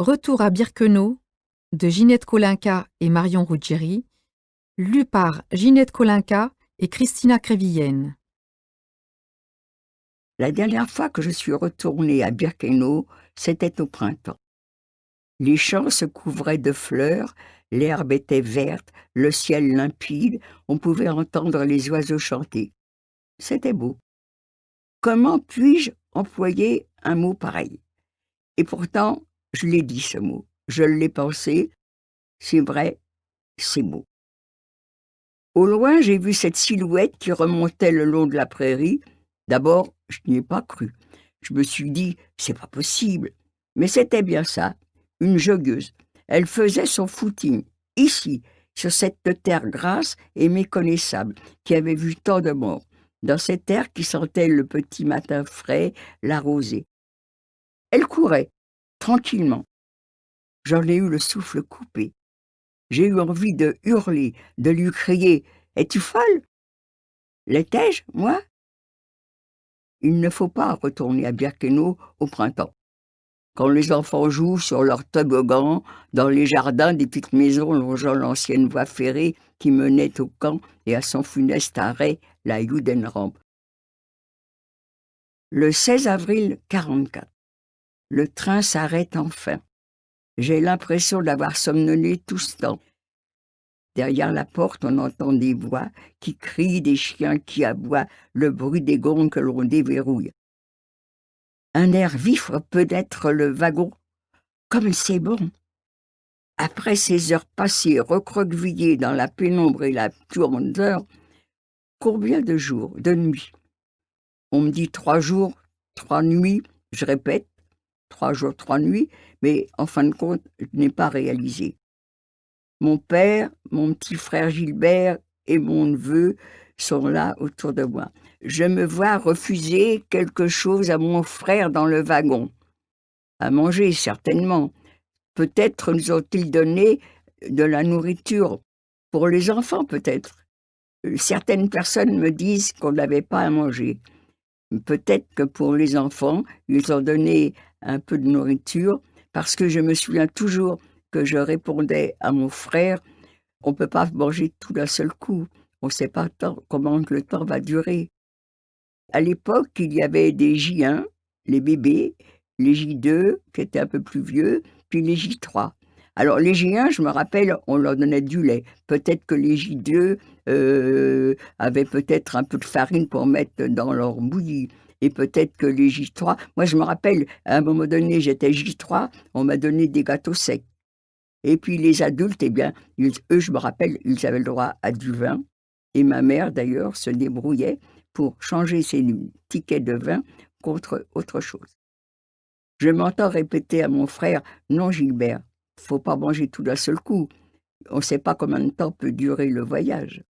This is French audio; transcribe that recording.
Retour à Birkenau de Ginette Kolinka et Marion Ruggieri, lu par Ginette Kolinka et Christina Crévillenne. La dernière fois que je suis retournée à Birkenau, c'était au printemps. Les champs se couvraient de fleurs, l'herbe était verte, le ciel limpide, on pouvait entendre les oiseaux chanter. C'était beau. Comment puis-je employer un mot pareil? Et pourtant, je l'ai dit ce mot, je l'ai pensé, c'est vrai, c'est beau. Au loin, j'ai vu cette silhouette qui remontait le long de la prairie. D'abord, je n'y ai pas cru. Je me suis dit, c'est pas possible. Mais c'était bien ça, une joggeuse. Elle faisait son footing, ici, sur cette terre grasse et méconnaissable, qui avait vu tant de morts, dans cette terre qui sentait le petit matin frais, la rosée. Elle courait, tranquillement. J'en ai eu le souffle coupé. J'ai eu envie de hurler, de lui crier « Es-tu folle ?» L'étais-je, moi? Il ne faut pas retourner à Birkenau au printemps. Quand les enfants jouent sur leurs toboggans, dans les jardins des petites maisons longeant l'ancienne voie ferrée qui menait au camp et à son funeste arrêt, la Judenrampe. Le 16 avril 1944, le train s'arrête enfin. J'ai l'impression d'avoir somnolé tout ce temps. Derrière la porte, on entend des voix qui crient, des chiens qui aboient, le bruit des gonds que l'on déverrouille. Un air vif pénètre le wagon. Comme c'est bon! Après ces heures passées recroquevillées dans la pénombre et la tourmenteur, combien de jours, de nuits? On me dit 3 jours, 3 nuits, je répète, 3 jours, 3 nuits, mais en fin de compte, je n'ai pas réalisé. Mon père, mon petit frère Gilbert et mon neveu sont là autour de moi. Je me vois refuser quelque chose à mon frère dans le wagon. À manger, certainement. Peut-être nous ont-ils donné de la nourriture pour les enfants, peut-être. Certaines personnes me disent qu'on n'avait pas à manger. Peut-être que pour les enfants, ils ont donné un peu de nourriture, parce que je me souviens toujours que je répondais à mon frère: on ne peut pas manger tout d'un seul coup. On ne sait pas comment le temps va durer. À l'époque, il y avait des J1, les bébés, les J2, qui étaient un peu plus vieux, puis les J3. Alors les J1, je me rappelle, on leur donnait du lait. Peut-être que les J2 avaient peut-être un peu de farine pour mettre dans leur bouillie. Et peut-être que les J3... Moi, je me rappelle, à un moment donné, j'étais J3, on m'a donné des gâteaux secs. Et puis les adultes, eh bien, eux, je me rappelle, ils avaient le droit à du vin. Et ma mère, d'ailleurs, se débrouillait pour changer ses tickets de vin contre autre chose. Je m'entends répéter à mon frère: non, Gilbert, faut pas manger tout d'un seul coup. On ne sait pas combien de temps peut durer le voyage.